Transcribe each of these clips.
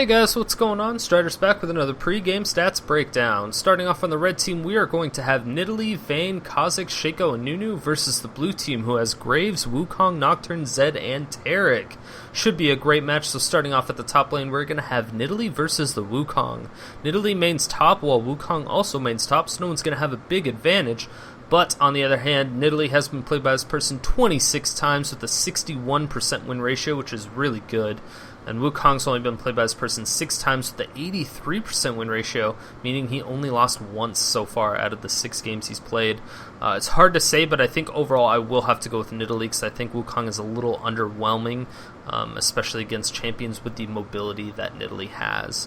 Hey guys, what's going on? Strider's back with another pre-game stats breakdown. Starting off on the red team, we are going to have Nidalee, Vayne, Kha'Zix, Shaco, and Nunu versus the blue team, who has Graves, Wukong, Nocturne, Zed, and Taric. Should be a great match, so starting off at the top lane, we're going to have Nidalee versus the Wukong. Nidalee mains top, while Wukong also mains top, so no one's going to have a big advantage. But, on the other hand, Nidalee has been played by this person 26 times with a 61% win ratio, which is really good. And Wukong's only been played by this person 6 times with an 83% win ratio, meaning he only lost once so far out of the 6 games he's played. It's hard to say, but I think overall I will have to go with Nidalee because I think Wukong is a little underwhelming, especially against champions with the mobility that Nidalee has.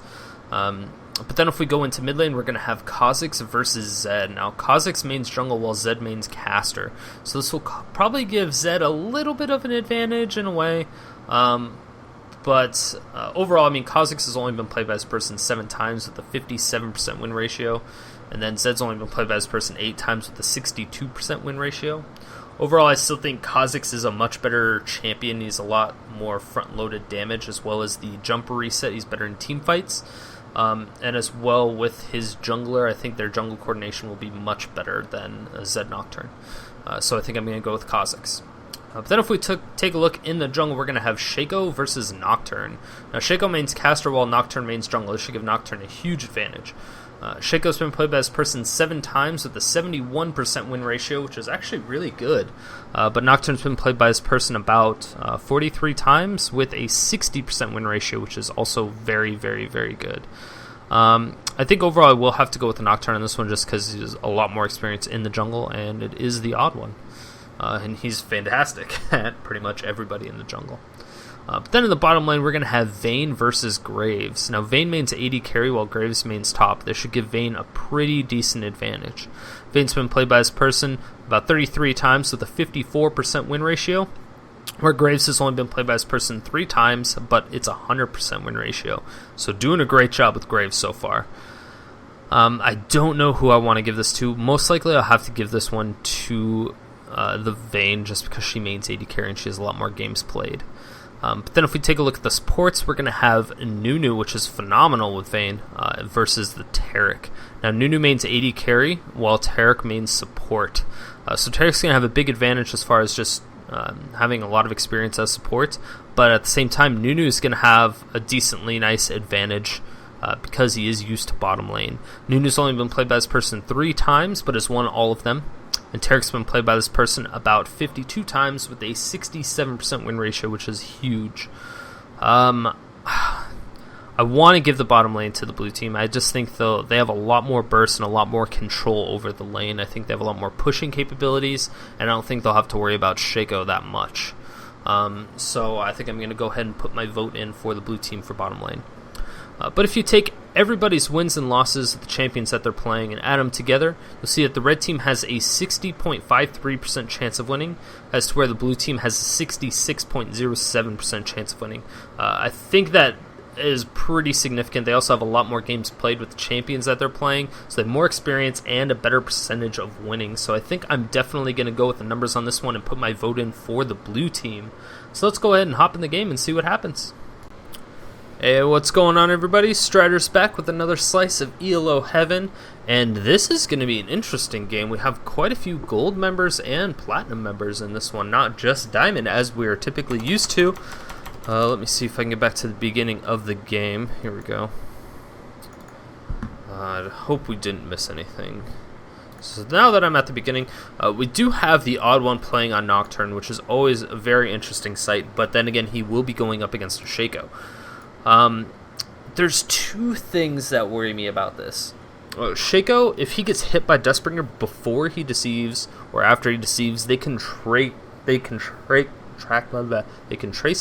But then if we go into mid lane, we're going to have Kha'Zix versus Zed. Now, Kha'Zix mains jungle while Zed mains caster. So this will probably give Zed a little bit of an advantage in a way. But overall, I mean, Kha'Zix has only been played by this person 7 times with a 57% win ratio. And then Zed's only been played by this person 8 times with a 62% win ratio. Overall, I still think Kha'Zix is a much better champion. He's a lot more front-loaded damage, as well as the jumper reset. He's better in team fights. And as well with his jungler, I think their jungle coordination will be much better than Zed Nocturne. So I think I'm going to go with Kha'Zix. But then if we take a look in the jungle, we're going to have Shaco versus Nocturne. Now, Shaco mains caster while Nocturne mains jungle. This should give Nocturne a huge advantage. Shaco's been played by this person 7 times with a 71% win ratio, which is actually really good. But Nocturne's been played by this person about 43 times with a 60% win ratio, which is also very, very, very good. I think overall I will have to go with the Nocturne on this one just because he has a lot more experience in the jungle, and it is the odd one. And he's fantastic at pretty much everybody in the jungle. But then in the bottom lane, we're going to have Vayne versus Graves. Now, Vayne mains AD carry while Graves mains top. This should give Vayne a pretty decent advantage. Vayne's been played by this person about 33 times with a 54% win ratio, where Graves has only been played by this person 3 times, but it's a 100% win ratio. So doing a great job with Graves so far. I don't know who I want to give this to. Most likely I'll have to give this one to the Vayne, just because she mains AD carry and she has a lot more games played. But then if we take a look at the supports, we're going to have Nunu, which is phenomenal with Vayne, versus the Taric. Now, Nunu mains AD carry, while Taric mains support. So Taric's going to have a big advantage as far as just having a lot of experience as support, but at the same time, Nunu is going to have a decently nice advantage because he is used to bottom lane. Nunu's only been played by this person 3 times, but has won all of them. And Taric's been played by this person about 52 times with a 67% win ratio, which is huge. I want to give the bottom lane to the blue team. I just think, though, they have a lot more burst and a lot more control over the lane. I think they have a lot more pushing capabilities, and I don't think they'll have to worry about Shaco that much. So I think I'm going to go ahead and put my vote in for the blue team for bottom lane. But if you take everybody's wins and losses of the champions that they're playing and add them together, you'll see that the red team has a 60.53% chance of winning, as to where the blue team has a 66.07% chance of winning. I think that is pretty significant. They also have a lot more games played with the champions that they're playing, so they have more experience and a better percentage of winning. So I think I'm definitely going to go with the numbers on this one and put my vote in for the blue team. So let's go ahead and hop in the game and see what happens. Hey, what's going on, everybody? Strider's back with another slice of ELO heaven, and this is going to be an interesting game. We have quite a few gold members and platinum members in this one, not just diamond as we are typically used to. Let me see if I can get back to the beginning of the game. Here we go. I hope we didn't miss anything. So now that I'm at the beginning, we do have TheOddOne playing on Nocturne, which is always a very interesting sight, but then again, he will be going up against a Shaco. There's 2 things that worry me about this. Shaco, if he gets hit by Deathbringer before he deceives or after he deceives, they can trace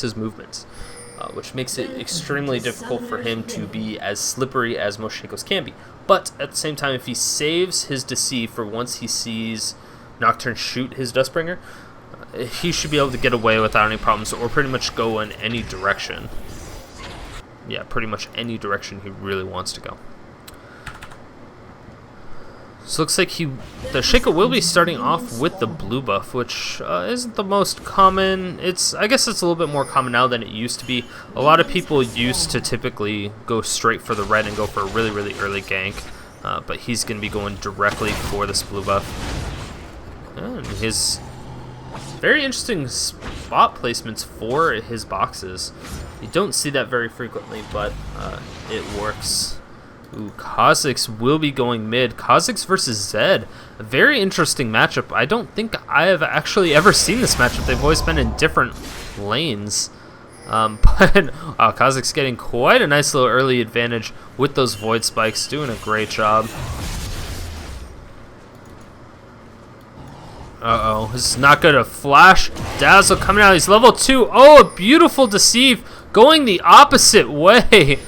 his movements, which makes it extremely difficult for him to be as slippery as most Shacos can be. But at the same time, if he saves his deceive for once he sees Nocturne shoot his Deathbringer, he should be able to get away without any problems, or pretty much go in any direction. Yeah, pretty much any direction he really wants to go. So looks like the Shaco will be starting off with the blue buff, which isn't the most common. I guess it's a little bit more common now than it used to be. A lot of people used to typically go straight for the red and go for a really, really early gank, but he's going to be going directly for this blue buff. And his very interesting spot placements for his boxes. You don't see that very frequently, but it works. Ooh, Kha'Zix will be going mid. Kha'Zix versus Zed. A very interesting matchup. I don't think I have actually ever seen this matchup. They've always been in different lanes. But Kha'Zix getting quite a nice little early advantage with those Void Spikes. Doing a great job. Uh-oh. This is not good. A Flash. Dazzle coming out. He's level 2. Oh, a beautiful Deceive. Going the opposite way.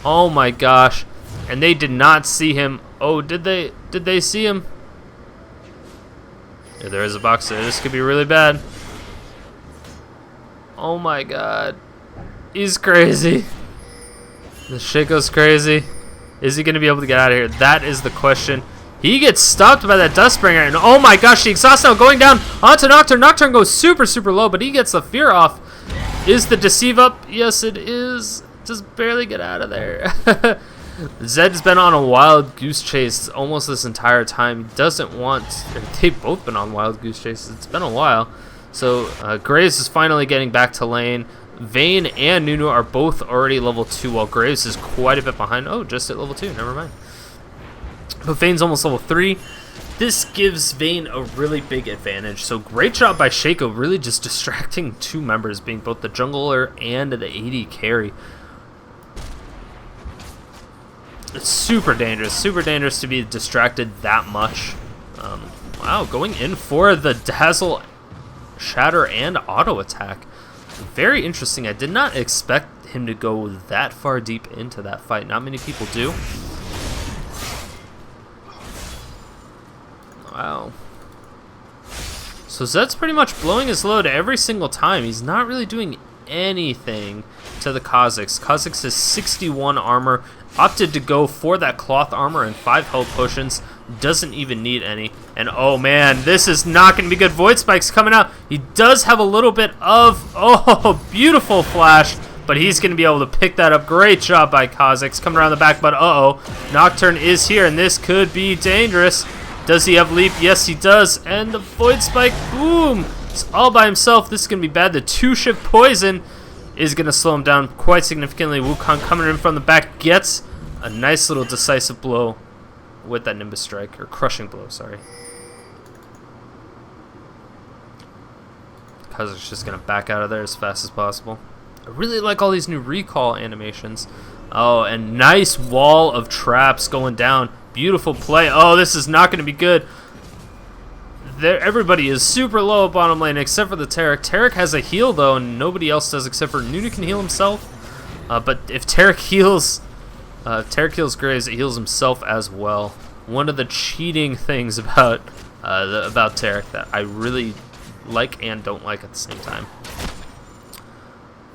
Oh my gosh. And they did not see him. Oh, did they see him? Yeah, there is a box there. This could be really bad. Oh my god. He's crazy. The Shaco's crazy. Is he going to be able to get out of here? That is the question. He gets stopped by that Dustbringer. And oh my gosh, the Exhaust now going down onto Nocturne. Nocturne goes super, super low, but he gets the Fear off. Is the Deceive up? Yes, it is. Just barely get out of there. Zed's been on a wild goose chase almost this entire time. He doesn't want... They've both been on wild goose chases. It's been a while. So Graves is finally getting back to lane. Vayne and Nunu are both already level 2, while Graves is quite a bit behind. Oh, just at level 2. Never mind. But Vayne's almost level 3. This gives Vayne a really big advantage. So great job by Shaco, really just distracting two members, being both the jungler and the AD carry. It's super dangerous to be distracted that much. Wow, going in for the Dazzle, Shatter, and auto attack. Very interesting. I did not expect him to go that far deep into that fight. Not many people do. Wow. So Zed's pretty much blowing his load every single time. He's not really doing anything to the Kha'Zix. Kha'Zix has 61 armor. Opted to go for that cloth armor and 5 health potions. Doesn't even need any. And oh man, this is not going to be good. Void Spike's coming out. He does have a little bit of... Oh, beautiful flash. But he's going to be able to pick that up. Great job by Kha'Zix. Coming around the back, but uh-oh. Nocturne is here, and this could be dangerous. Does he have leap? Yes, he does. And the Void Spike, boom. It's all by himself. This is going to be bad. The 2-shift poison is going to slow him down quite significantly. Wukong coming in from the back gets a nice little decisive blow with that Nimbus Strike, or crushing blow, sorry. Kha'Zix just going to back out of there as fast as possible. I really like all these new recall animations. Oh, and nice wall of traps going down. Beautiful play. Oh, this is not going to be good. Everybody is super low bottom lane except for the Taric. Taric has a heal though, and nobody else does except for Nunu can heal himself. But if Taric heals Graves, it heals himself as well. One of the cheating things about Taric that I really like and don't like at the same time,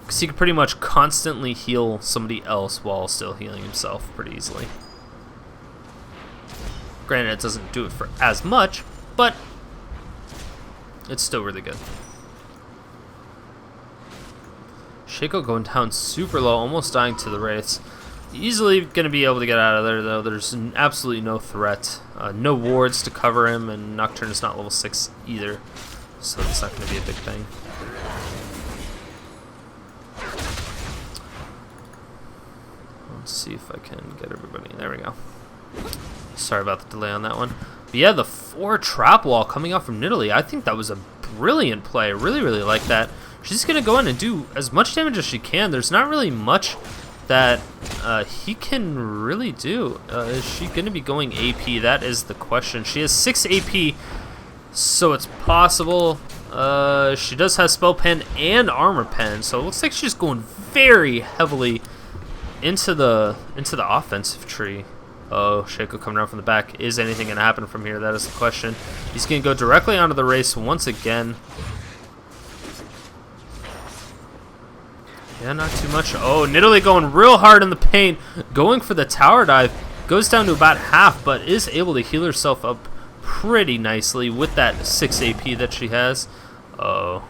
because he can pretty much constantly heal somebody else while still healing himself pretty easily. Granted, it doesn't do it for as much, but it's still really good. Shaco going down super low, almost dying to the Wraiths. Easily going to be able to get out of there, though. There's absolutely no threat. No wards to cover him, and Nocturne is not level 6 either, so it's not going to be a big thing. Let's see if I can get everybody. There we go. Sorry about the delay on that one. But yeah, the 4 trap wall coming out from Nidalee. I think that was a brilliant play. I really, really like that. She's going to go in and do as much damage as she can. There's not really much that he can really do. Is she going to be going AP? That is the question. She has 6 AP, so it's possible. She does have Spell Pen and Armor Pen, so it looks like she's going very heavily into the offensive tree. Oh, Shaco coming around from the back. Is anything going to happen from here? That is the question. He's going to go directly onto the race once again. Yeah, not too much. Oh, Nidalee going real hard in the paint. Going for the tower dive. Goes down to about half, but is able to heal herself up pretty nicely with that 6 AP that she has. Oh,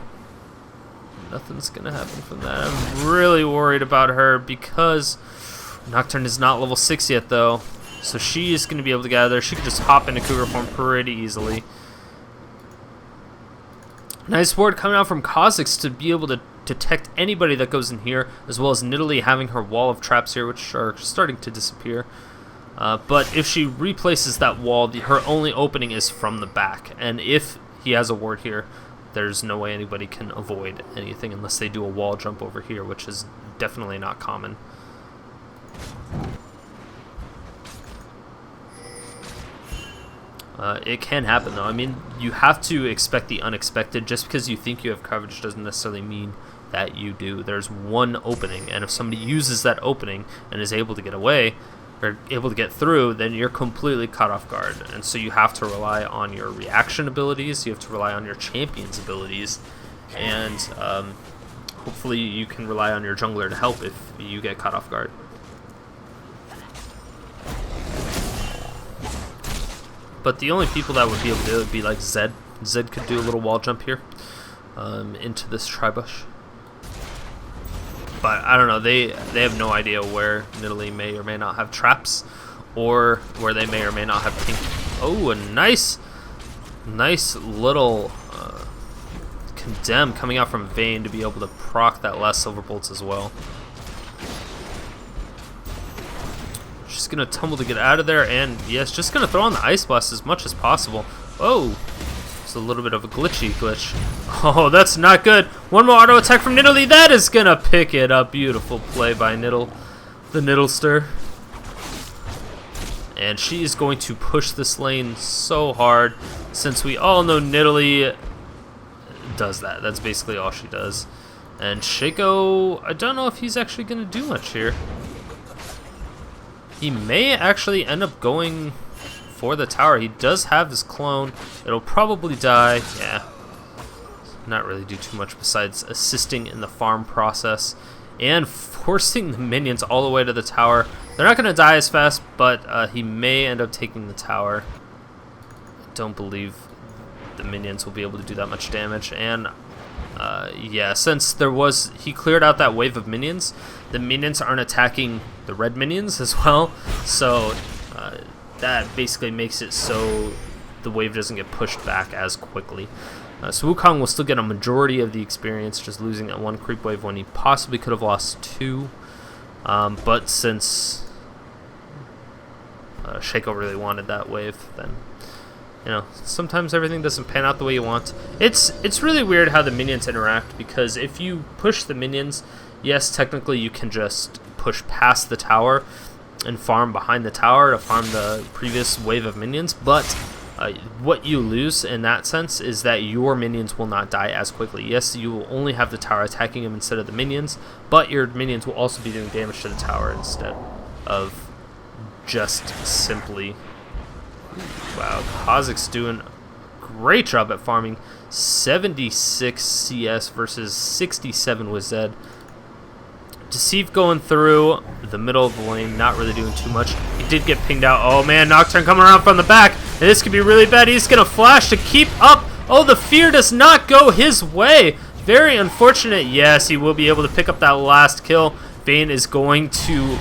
nothing's gonna happen from that. I'm really worried about her because Nocturne is not level 6 yet though, so she is gonna be able to get out of there. She can just hop into Cougar form pretty easily. Nice ward coming out from Kha'Zix to be able to detect anybody that goes in here, as well as Nidalee having her wall of traps here, which are starting to disappear. But if she replaces that wall, her only opening is from the back. And if he has a ward here, there's no way anybody can avoid anything unless they do a wall jump over here, which is definitely not common. It can happen though. I mean, you have to expect the unexpected. Just because you think you have coverage doesn't necessarily mean that you do. There's one opening, and if somebody uses that opening and is able to get away, or able to get through, then you're completely caught off guard. And so you have to rely on your reaction abilities, you have to rely on your champion's abilities, and hopefully you can rely on your jungler to help if you get caught off guard. But the only people that would be able to do it would be like Zed. Zed could do a little wall jump here into this tribush. But I don't know, they have no idea where Nidalee may or may not have traps, or where they may or may not have pink. Oh, a nice little condemn coming out from Vayne to be able to proc that last silver bolts as well. She's gonna tumble to get out of there, and yes, just gonna throw on the ice blast as much as possible. Oh, it's a little bit of a glitch. Oh, that's not good. One more auto attack from Nidalee. That is gonna pick it up. Beautiful play by the Nidalster. And she is going to push this lane so hard, since we all know Nidalee does that. That's basically all she does. And Shaco, I don't know if he's actually gonna do much here. He may actually end up going for the tower. He does have his clone. It'll probably die. Yeah. Not really do too much besides assisting in the farm process and forcing the minions all the way to the tower. They're not going to die as fast, but he may end up taking the tower. I don't believe the minions will be able to do that much damage. And yeah, since he cleared out that wave of minions, the minions aren't attacking the red minions as well, so that basically makes it so the wave doesn't get pushed back as quickly. So Wukong will still get a majority of the experience, just losing that one creep wave when he possibly could have lost two. But since Shaco really wanted that wave, then you know, sometimes everything doesn't pan out the way you want. It's really weird how the minions interact, because if you push the minions, yes, technically you can just push past the tower and farm behind the tower to farm the previous wave of minions, but what you lose in that sense is that your minions will not die as quickly. Yes, you will only have the tower attacking them instead of the minions, but your minions will also be doing damage to the tower instead of just simply... Wow, Kha'Zix doing a great job at farming. 76 CS versus 67 with Zed. Xxesw going through the middle of the lane, not really doing too much. He did get pinged out. Oh man, Nocturne coming around from the back, and this could be really bad. He's gonna flash to keep up. Oh, the fear does not go his way. Very unfortunate. Yes, he will be able to pick up that last kill. Vayne is going to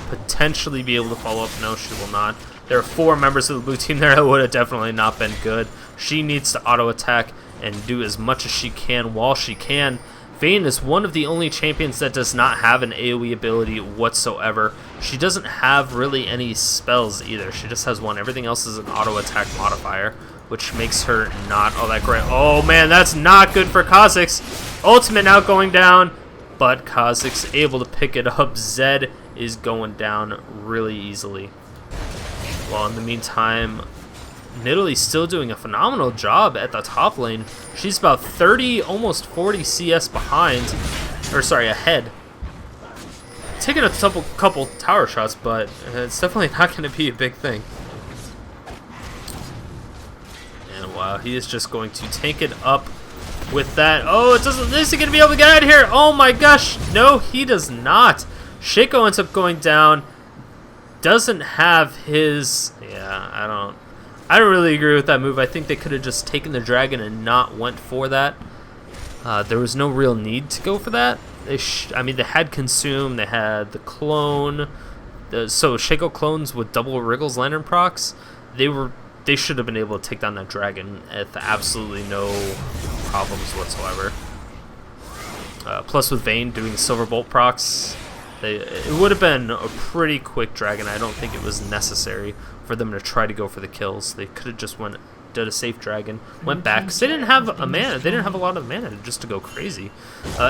potentially be able to follow up. No, she will not. There are 4 members of the blue team there that would have definitely not been good. She needs to auto attack and do as much as she can while she can. Vayne is one of the only champions that does not have an AoE ability whatsoever. She doesn't have really any spells either. She just has one. Everything else is an auto attack modifier, which makes her not all that great. Oh man, that's not good for Kha'Zix. Ultimate now going down, but Kha'Zix able to pick it up. Zed is going down really easily. Well, in the meantime, Nidalee's still doing a phenomenal job at the top lane. She's about 30, almost 40 CS behind, or sorry, ahead. Taking a couple tower shots, but it's definitely not going to be a big thing. And wow, he is just going to tank it up with that. Oh, it doesn't. Is he going to be able to get out of here? Oh my gosh, no, he does not. Shaco ends up going down. doesn't have his... Yeah, I don't really agree with that move. I think they could have just taken the dragon and not went for that. There was no real need to go for that. I mean, they had Consume, they had the clone. So Shaco clones with double Wriggle's Lantern procs, they should have been able to take down that dragon with absolutely no problems whatsoever. Plus with Vayne doing Silver Bolt procs, it would have been a pretty quick dragon. I don't think it was necessary for them to try to go for the kills. They could have just did a safe dragon, went back, because they didn't have a mana. They didn't have a lot of mana just to go crazy.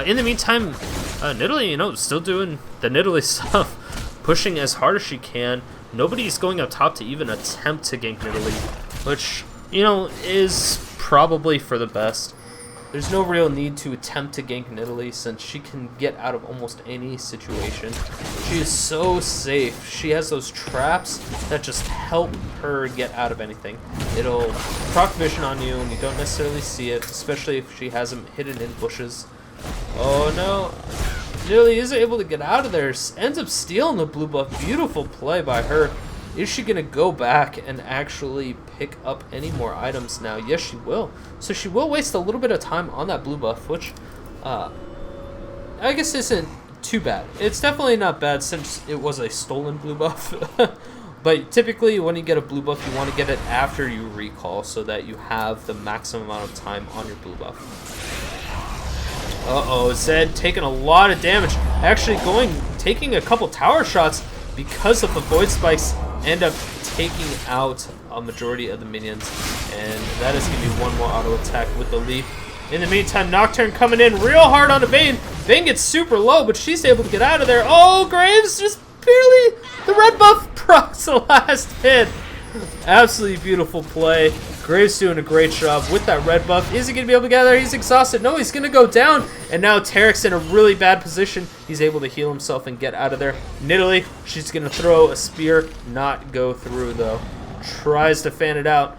In the meantime, Nidalee, you know, still doing the Nidalee stuff, pushing as hard as she can. Nobody's going up top to even attempt to gank Nidalee, which, you know, is probably for the best. There's no real need to attempt to gank Nidalee since she can get out of almost any situation. She is so safe. She has those traps that just help her get out of anything. It'll proc vision on you and you don't necessarily see it, especially if she has them hidden in bushes. Oh no. Nidalee isn't able to get out of there. Ends up stealing the blue buff. Beautiful play by her. Is she going to go back and actually pick up any more items now? Yes, she will. So she will waste a little bit of time on that blue buff, which I guess isn't too bad. It's definitely not bad since it was a stolen blue buff. But typically when you get a blue buff, you want to get it after you recall so that you have the maximum amount of time on your blue buff. Uh-oh, Zed taking a lot of damage. Actually taking a couple tower shots because of the Void Spikes. End up taking out a majority of the minions, and that is going to be one more auto attack with the leaf. In the meantime, Nocturne coming in real hard on the Vayne. Vayne gets super low, but she's able to get out of there. Oh, Graves just barely, the red buff procs the last hit. Absolutely beautiful play. Graves doing a great job with that red buff. Is he going to be able to get there? He's exhausted. No, he's going to go down. And now Taric's in a really bad position. He's able to heal himself and get out of there. Nidalee, she's going to throw a spear. Not go through, though. Tries to fan it out.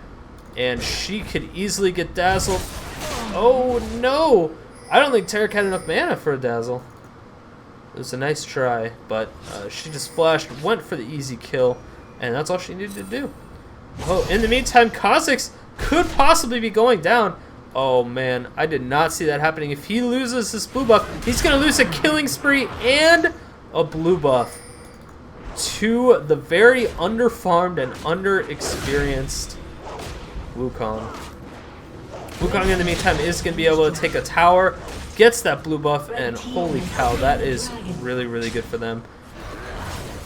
And she could easily get dazzled. Oh, no. I don't think Taric had enough mana for a dazzle. It was a nice try, but she just flashed, went for the easy kill. And that's all she needed to do. Oh, in the meantime, Kha'Zix could possibly be going down. Oh man, I did not see that happening. If he loses this blue buff, he's going to lose a killing spree and a blue buff to the very underfarmed and underexperienced Wukong. Wukong, in the meantime, is going to be able to take a tower, gets that blue buff, and holy cow, that is really, really good for them.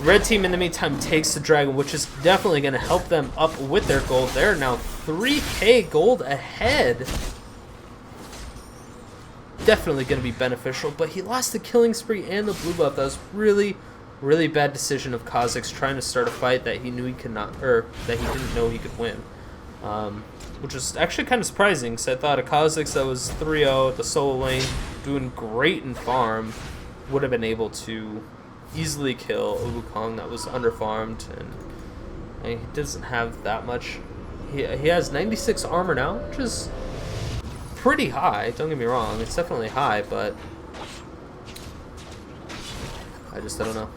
Red team, in the meantime, takes the dragon, which is definitely going to help them up with their gold. They're now 3k gold ahead. Definitely going to be beneficial, but he lost the killing spree and the blue buff. That was really, really bad decision of Kha'Zix trying to start a fight that he knew he could not, or that he didn't know he could win. Which is actually kind of surprising, because I thought a Kha'Zix that was 3-0 at the solo lane, doing great in farm, would have been able to easily kill a Wukong that was underfarmed, and he doesn't have that much. He has 96 armor now, which is pretty high, don't get me wrong. It's definitely high, but I don't know.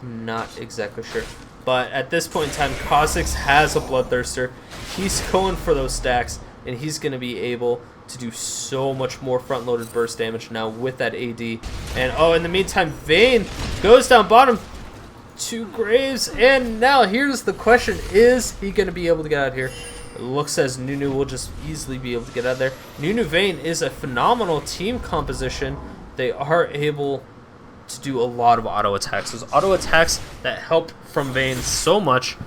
I'm not exactly sure. But at this point in time, Kha'Zix has a Bloodthirster. He's going for those stacks, and he's going to be able to do so much more front-loaded burst damage now with that AD. And oh, in the meantime, Vayne goes down bottom to Graves, and now here's the question: is he going to be able to get out of here? It looks as Nunu will just easily be able to get out of there. Nunu Vayne is a phenomenal team composition. They are able to do a lot of auto attacks. Those auto attacks that help from Vayne so much.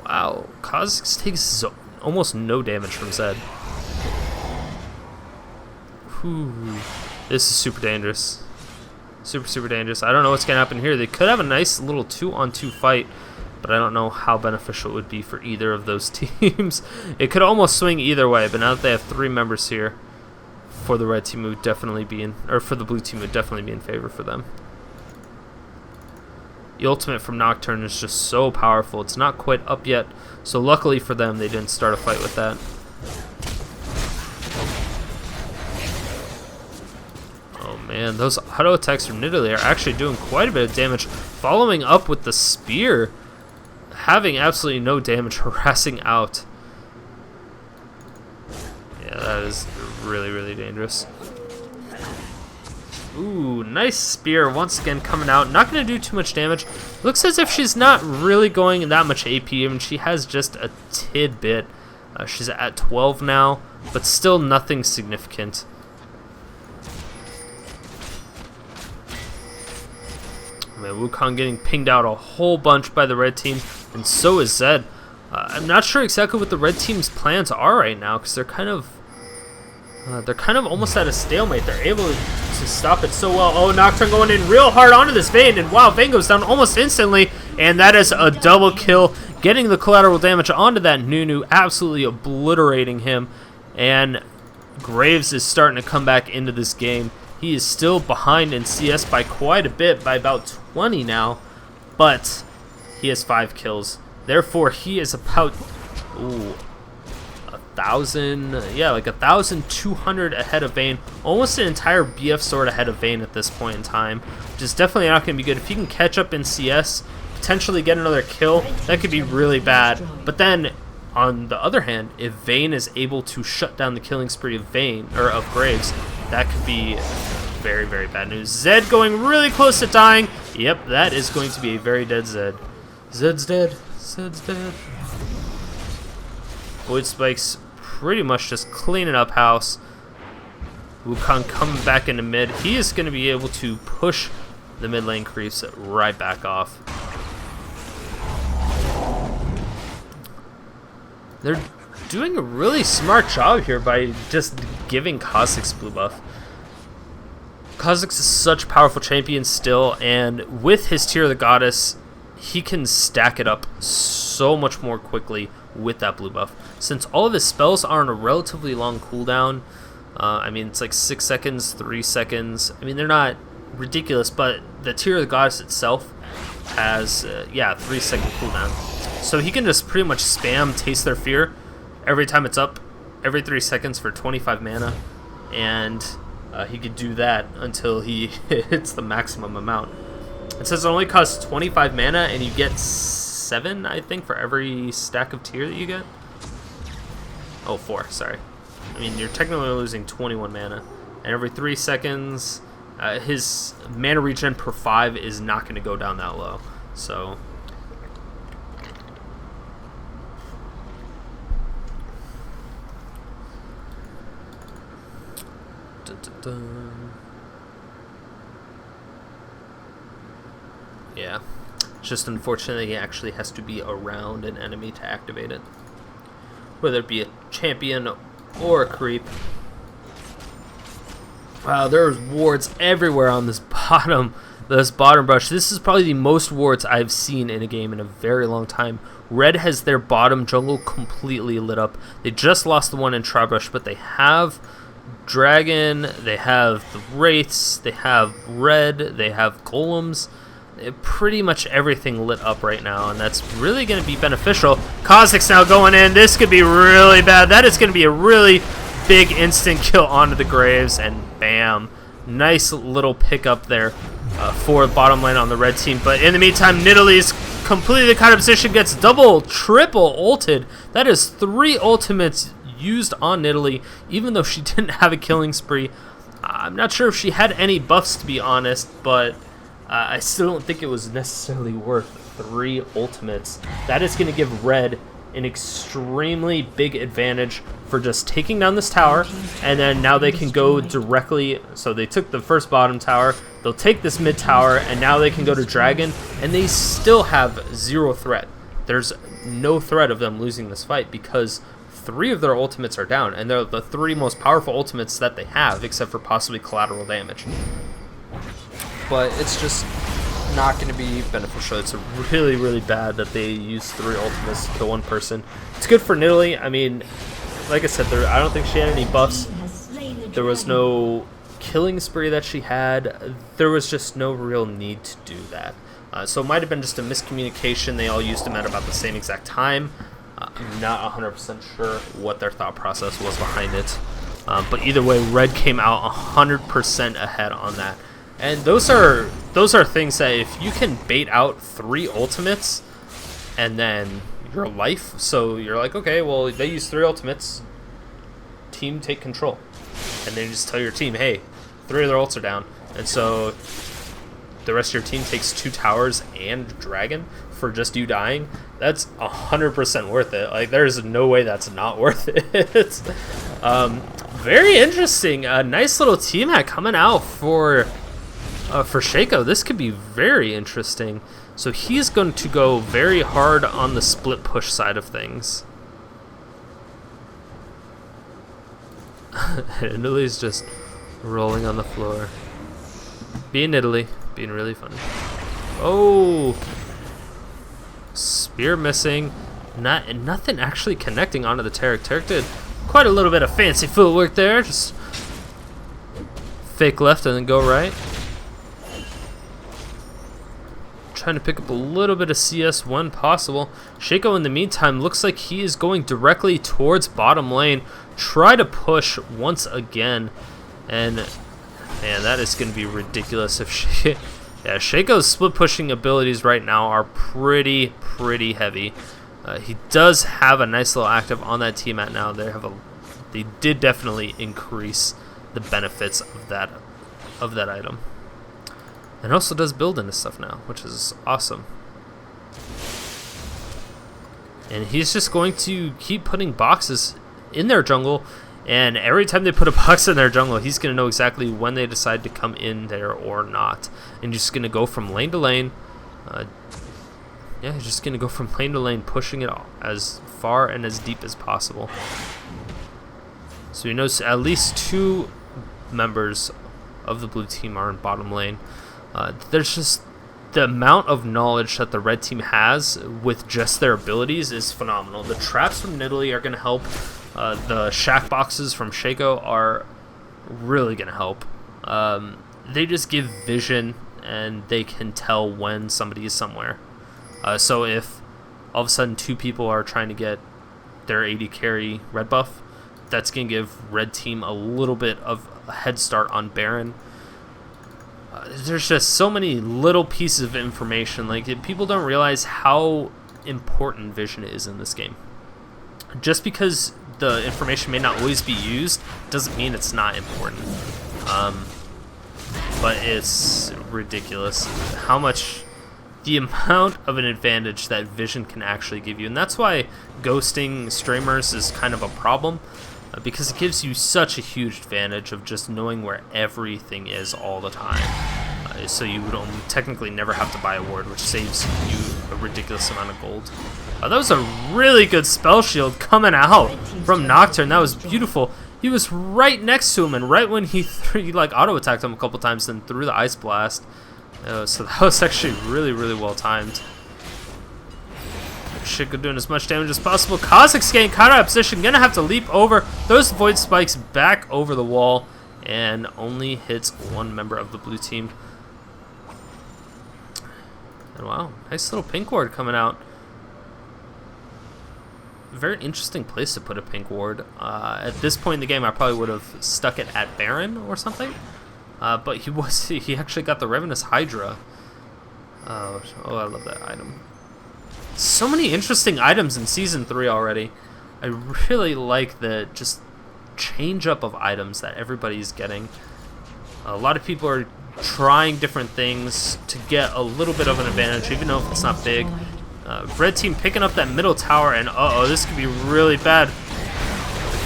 Wow, Kha'Zix takes almost no damage from Zed. Whew. This is super dangerous. Super dangerous. I don't know what's going to happen here. They could have a nice little 2-on-2 fight, but I don't know how beneficial it would be for either of those teams. It could almost swing either way, but now that they have 3 members here, for the red team would definitely be in, or for the blue team would definitely be in favor for them. The ultimate from Nocturne is just so powerful. It's not quite up yet, so luckily for them, they didn't start a fight with that. Oh man, those auto attacks from Nidalee are actually doing quite a bit of damage. following up with the spear, having absolutely no damage, harassing out. Yeah, that is really, really dangerous. Ooh, nice spear once again coming out. Not going to do too much damage. Looks as if she's not really going that much AP. I mean, she has just a tidbit. She's at 12 now, but still nothing significant. I mean, Wukong getting pinged out a whole bunch by the red team, and so is Zed. I'm not sure exactly what the red team's plans are right now, because they're kind of almost at a stalemate. They're able to stop it so well. Oh, Nocturne going in real hard onto this Vayne, and wow, Vayne goes down almost instantly, and that is a double kill, getting the collateral damage onto that Nunu, absolutely obliterating him, and Graves is starting to come back into this game. He is still behind in CS by quite a bit, by about 20 now, but he has 5 kills. Therefore, he is about, ooh, 1,000, yeah, like 1,200 ahead of Vayne. Almost an entire BF sword ahead of Vayne at this point in time, which is definitely not going to be good. If he can catch up in CS, potentially get another kill, that could be really bad. But then, on the other hand, if Vayne is able to shut down the killing spree of of Graves, that could be very, very bad news. Zed going really close to dying. Yep, that is going to be a very dead Zed. Zed's dead. Zed's dead. Void Spike's pretty much just cleaning up house. Wukong coming back into mid. He is going to be able to push the mid lane creeps right back off. They're doing a really smart job here by just giving Kha'Zix blue buff. Kha'Zix is such a powerful champion still, and with his Tear of the Goddess, he can stack it up so much more quickly with that blue buff. Since all of his spells are on a relatively long cooldown, I mean, it's like 6 seconds, 3 seconds. I mean, they're not ridiculous, but the Tear of the Goddess itself has, 3-second cooldown. So he can just pretty much spam Taste Their Fear every time it's up, every 3 seconds for 25 mana, and he could do that until he hits the maximum amount. It says it only costs 25 mana, and you get 7, I think, for every stack of tier that you get. Oh, 4, sorry. I mean, you're technically losing 21 mana, and every 3 seconds, his mana regen per 5 is not going to go down that low. So yeah, it's just unfortunate he actually has to be around an enemy to activate it, whether it be a champion or a creep. Wow, there's wards everywhere on this bottom brush. This is probably the most wards I've seen in a game in a very long time. Red has their bottom jungle completely lit up. They just lost the one in Tribrush, but they have Dragon, they have the Wraiths, they have Red, they have Golems. Pretty much everything lit up right now, and that's really going to be beneficial. Kha'Zix now going in. This could be really bad. That is going to be a really big instant kill onto the Graves, and bam. Nice little pickup there for bottom lane on the red team. But in the meantime, Nidalee's completely cut of position, gets double, triple ulted. That is 3 ultimates used on Nidalee, even though she didn't have a killing spree. I'm not sure if she had any buffs, to be honest, but I still don't think it was necessarily worth 3 ultimates. That is going to give Red an extremely big advantage for just taking down this tower, and then now they can go directly. So they took the first bottom tower, they'll take this mid tower, and now they can go to Dragon, and they still have 0 threat. There's no threat of them losing this fight because 3 of their ultimates are down, and they're the 3 most powerful ultimates that they have, except for possibly collateral damage. But it's just not going to be beneficial. It's really, really bad that they use 3 ultimates to kill 1 person. It's good for Nidalee. I mean, like I said, I don't think she had any buffs. There was no killing spree that she had. There was just no real need to do that. So it might have been just a miscommunication. They all used them at about the same exact time. I'm not 100% sure what their thought process was behind it. But either way, Red came out 100% ahead on that. And those are those are things that if you can bait out 3 ultimates and then your life, so you're like, okay, well, they use 3 ultimates, team take control. And then you just tell your team, hey, 3 of their ults are down. And so the rest of your team takes 2 towers and dragon for just you dying. That's 100% worth it. Like, there's no way that's not worth it. Very interesting. A nice little team hack coming out for Shaco. This could be very interesting. So he's going to go very hard on the split push side of things. Nidalee's just rolling on the floor. Being Nidalee. Being really funny. Oh! Spear missing. Nothing actually connecting onto the Taric. Taric did quite a little bit of fancy footwork there. Just fake left and then go right. Trying to pick up a little bit of CS when possible. Shaco, in the meantime, looks like he is going directly towards bottom lane. Try to push once again. And, man, that is going to be ridiculous if she... Yeah, Shaco's split pushing abilities right now are pretty heavy. He does have a nice little active on that team at now. They did definitely increase the benefits of that item. And also does build into stuff now, which is awesome. And he's just going to keep putting boxes in their jungle, and every time they put a box in their jungle, he's going to know exactly when they decide to come in there or not. And just going to go from lane to lane. Yeah, he's just going to go from lane to lane, pushing it as far and as deep as possible. So he knows at least 2 members of the blue team are in bottom lane. There's just the amount of knowledge that the red team has with just their abilities is phenomenal. The traps from Nidalee are going to help. The shack boxes from Shaco are really going to help. They just give vision, and they can tell when somebody is somewhere. So if all of a sudden 2 people are trying to get their AD carry red buff, that's going to give red team a little bit of a head start on Baron. There's just so many little pieces of information. Like, people don't realize how important vision is in this game. Just because the information may not always be used doesn't mean it's not important. But it's ridiculous how much, the amount of an advantage that vision can actually give you. And that's why ghosting streamers is kind of a problem, because it gives you such a huge advantage of just knowing where everything is all the time. So you don't technically never have to buy a ward, which saves you a ridiculous amount of gold. That was a really good spell shield coming out from Nocturne. That was beautiful. He was right next to him, and right when he like auto attacked him a couple times, then threw the ice blast. So that was actually really well timed. Shaco doing as much damage as possible. Kha'Zix getting caught out of position, gonna have to leap over those void spikes back over the wall, and only hits 1 member of the blue team. And wow, nice little pink ward coming out. Very interesting place to put a pink ward. At this point in the game, I probably would have stuck it at Baron or something. But he actually got the Ravenous Hydra. Oh, I love that item. So many interesting items in Season 3 already. I really like the just change up of items that everybody's getting. A lot of people are trying different things to get a little bit of an advantage, even though it's not big. Red team picking up that middle tower, and uh-oh, this could be really bad.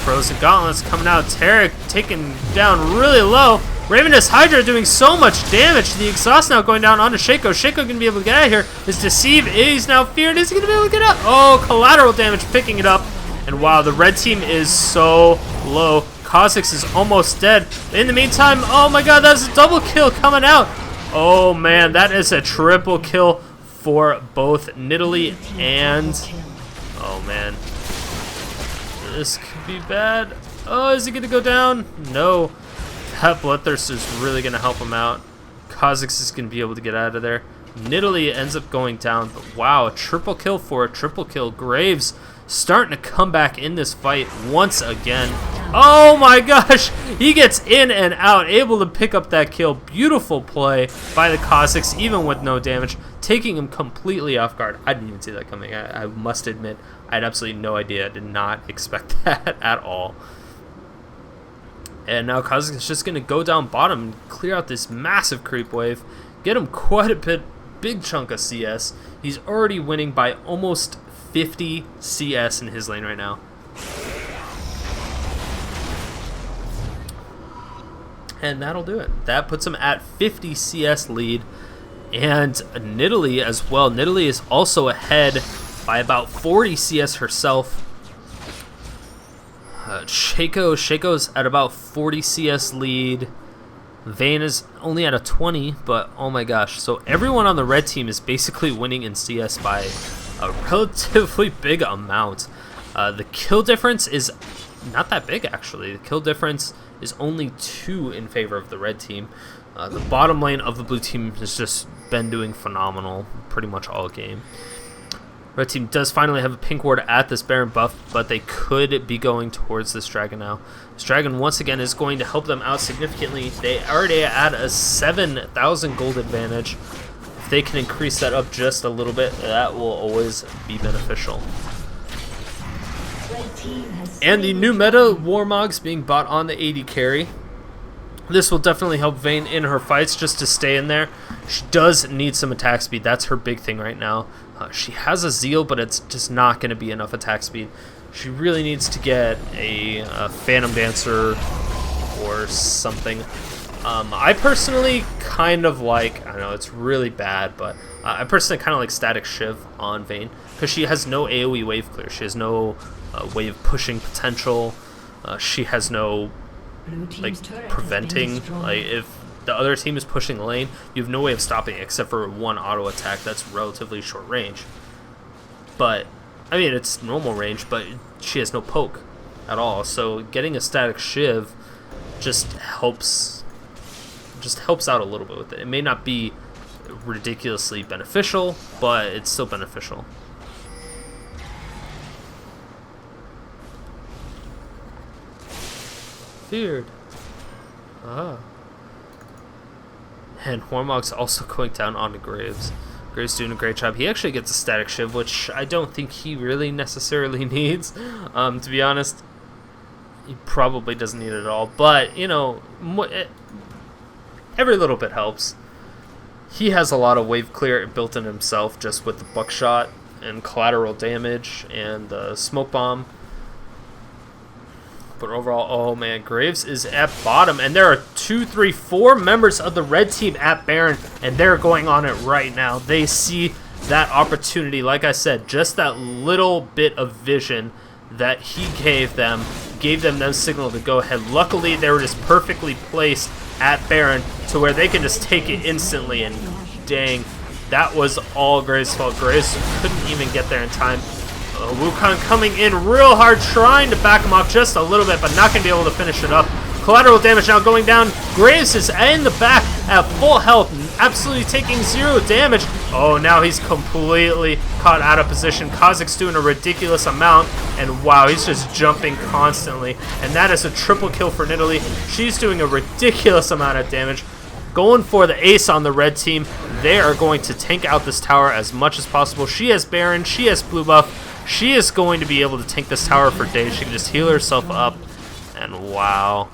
Frozen Gauntlets coming out. Taric taken down really low. Ravenous Hydra doing so much damage. The exhaust now going down onto Shaco. Shaco going to be able to get out of here. His Deceive is now feared. Is he going to be able to get out? Oh, collateral damage picking it up. And wow, the red team is so low. Kha'Zix is almost dead. In the meantime, oh my god, that's a double kill coming out. Oh man, that is a triple kill for both Nidalee and... Oh man. This could be bad. Oh, is he going to go down? No. That Bloodthirst is really going to help him out. Kha'Zix is going to be able to get out of there. Nidalee ends up going down, but wow, a triple kill for a triple kill. Graves starting to come back in this fight once again. Oh my gosh, he gets in and out, able to pick up that kill. Beautiful play by the Kha'Zix, even with no damage, taking him completely off guard. I didn't even see that coming. I must admit, I had absolutely no idea. I did not expect that at all. And now Kha'Zix is just going to go down bottom and clear out this massive creep wave, get him quite a big chunk of CS. He's already winning by almost 50 CS in his lane right now. And that'll do it. That puts him at 50 CS lead. And Nidalee as well. Nidalee is also ahead by about 40 CS herself. Shaco's at about 40 CS lead. Vayne is only at a 20, but oh my gosh. So everyone on the red team is basically winning in CS by a relatively big amount. The kill difference is not that big, actually. The kill difference is only 2 in favor of the red team. The bottom lane of the blue team has just been doing phenomenal pretty much all game. Red team does finally have a pink ward at this Baron buff, but they could be going towards this dragon now. This dragon once again is going to help them out significantly. They already add a 7,000 gold advantage. If they can increase that up just a little bit, that will always be beneficial. And the new meta Warmog's being bought on the AD carry. This will definitely help Vayne in her fights just to stay in there. She does need some attack speed. That's her big thing right now. She has a Zeal, but it's just not going to be enough attack speed. She really needs to get a Phantom Dancer or something. I personally kind of like, I know it's really bad, but I personally kind of like Static Shiv on Vayne because she has no AoE wave clear. She has no wave pushing potential. She has no like preventing. Like if the other team is pushing the lane, you have no way of stopping it except for one auto attack that's relatively short range. But I mean, it's normal range, but she has no poke at all. So getting a Static Shiv just helps out a little bit with it. It may not be ridiculously beneficial, but it's still beneficial. Feared. And Warmog's also going down onto Graves. Graves doing a great job. He actually gets a Static Shiv, which I don't think he really necessarily needs. To be honest, he probably doesn't need it at all. But, you know, every little bit helps. He has a lot of wave clear built in himself just with the buckshot and collateral damage and the smoke bomb. But overall, oh man, Graves is at bottom, and there are 2, 3, 4 members of the red team at Baron, and they're going on it right now. They see that opportunity, like I said, just that little bit of vision that he gave them signal to go ahead. Luckily, they were just perfectly placed at Baron to where they can just take it instantly, and dang, that was all Graves' fault. Graves couldn't even get there in time. Wukong coming in real hard, trying to back him off just a little bit, but not going to be able to finish it up. Collateral damage now going down. Graves is in the back at full health, absolutely taking 0 damage. Oh, now he's completely caught out of position. Kha'Zix doing a ridiculous amount, and wow, he's just jumping constantly. And that is a triple kill for Nidalee. She's doing a ridiculous amount of damage. Going for the ace on the red team. They are going to tank out this tower as much as possible. She has Baron, she has blue buff. She is going to be able to tank this tower for days. She can just heal herself up. And wow,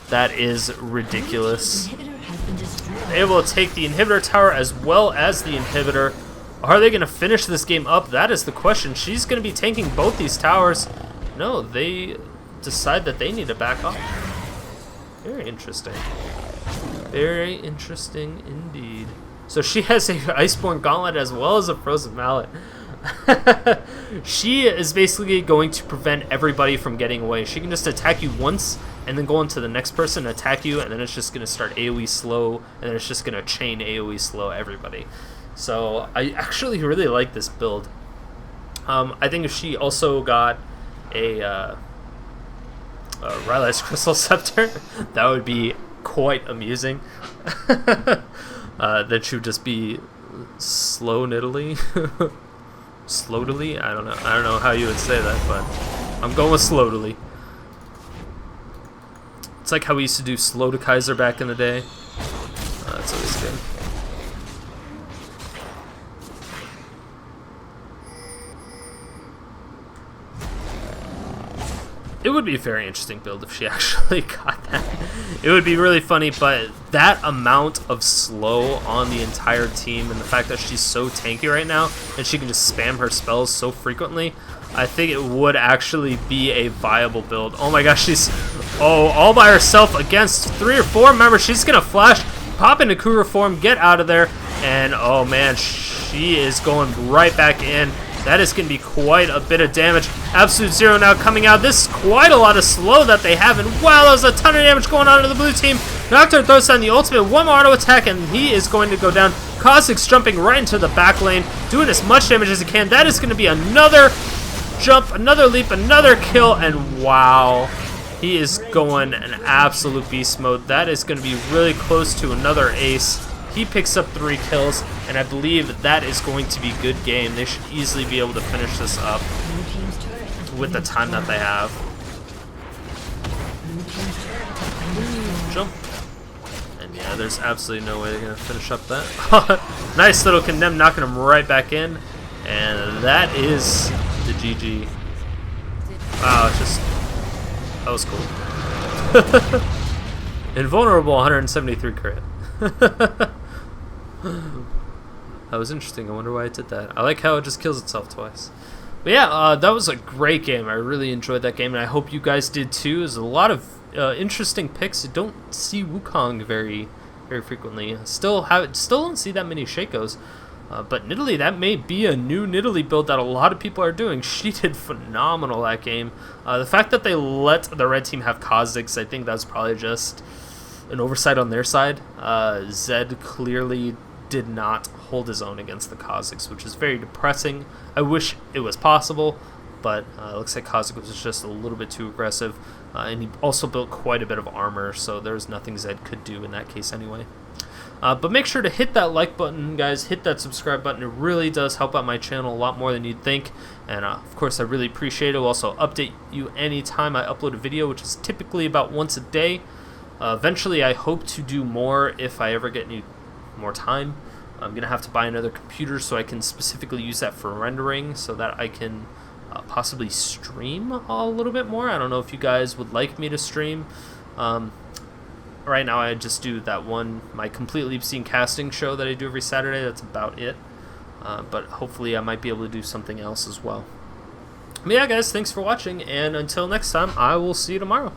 that is ridiculous. Able to take the inhibitor tower as well as the inhibitor. Are they going to finish this game up? That is the question. She's going to be tanking both these towers. No, they decide that they need to back off. Very interesting. Very interesting indeed. So she has a Iceborne Gauntlet as well as a Frozen Mallet. She is basically going to prevent everybody from getting away. She can just attack you once and then go into the next person, attack you, and then it's just going to start AoE slow, and then it's just going to chain AoE slow everybody. So I actually really like this build. I think if she also got a Rylai's Crystal Scepter, that would be quite amusing. That she would just be slow Nidalee. SHOWDALEE? I don't know how you would say that, but I'm going with SHOWDALEE. It's like how we used to do slow to Kaiser back in the day. That's always good. It would be a very interesting build if she actually got that. It would be really funny, but that amount of slow on the entire team and the fact that she's so tanky right now and she can just spam her spells so frequently, I think it would actually be a viable build. Oh my gosh, she's all by herself against 3 or 4 members. She's gonna flash, pop into Kura form, get out of there, and oh man, she is going right back in. That is going to be quite a bit of damage. Absolute Zero now coming out. This is quite a lot of slow that they have. And wow, there's a ton of damage going on to the blue team. Nocturne throws down the ultimate. One more auto attack, and he is going to go down. Kha'Zix jumping right into the back lane, doing as much damage as he can. That is going to be another jump, another leap, another kill. And wow, he is going an absolute beast mode. That is going to be really close to another ace. He picks up 3 kills, and I believe that is going to be a good game. They should easily be able to finish this up with the time that they have. Jump. And yeah, there's absolutely no way they're going to finish up that. Nice little condemn, knocking him right back in. And that is the GG. Wow, it's just... that was cool. Invulnerable 173 crit. That was interesting. I wonder why it did that. I like how it just kills itself twice. But yeah, that was a great game. I really enjoyed that game, and I hope you guys did too. There's a lot of interesting picks. You don't see Wukong very frequently. Still don't see that many Shacos. But Nidalee, that may be a new Nidalee build that a lot of people are doing. She did phenomenal that game. The fact that they let the red team have Kha'Zix, I think that's probably just an oversight on their side. Zed clearly did not hold his own against the Kha'Zix, which is very depressing. I wish it was possible, but it looks like Kha'Zix was just a little bit too aggressive, and he also built quite a bit of armor, so there's nothing Zed could do in that case anyway. But make sure to hit that like button, guys. Hit that subscribe button. It really does help out my channel a lot more than you'd think. And of course, I really appreciate it. I'll also update you anytime I upload a video, which is typically about once a day. Eventually, I hope to do more if I ever get any more time. I'm going to have to buy another computer so I can specifically use that for rendering so that I can possibly stream a little bit more. I don't know if you guys would like me to stream. Right now, I just do that one, my Complete Leap Scene casting show that I do every Saturday. That's about it. But hopefully, I might be able to do something else as well. But yeah, guys, thanks for watching, and until next time, I will see you tomorrow.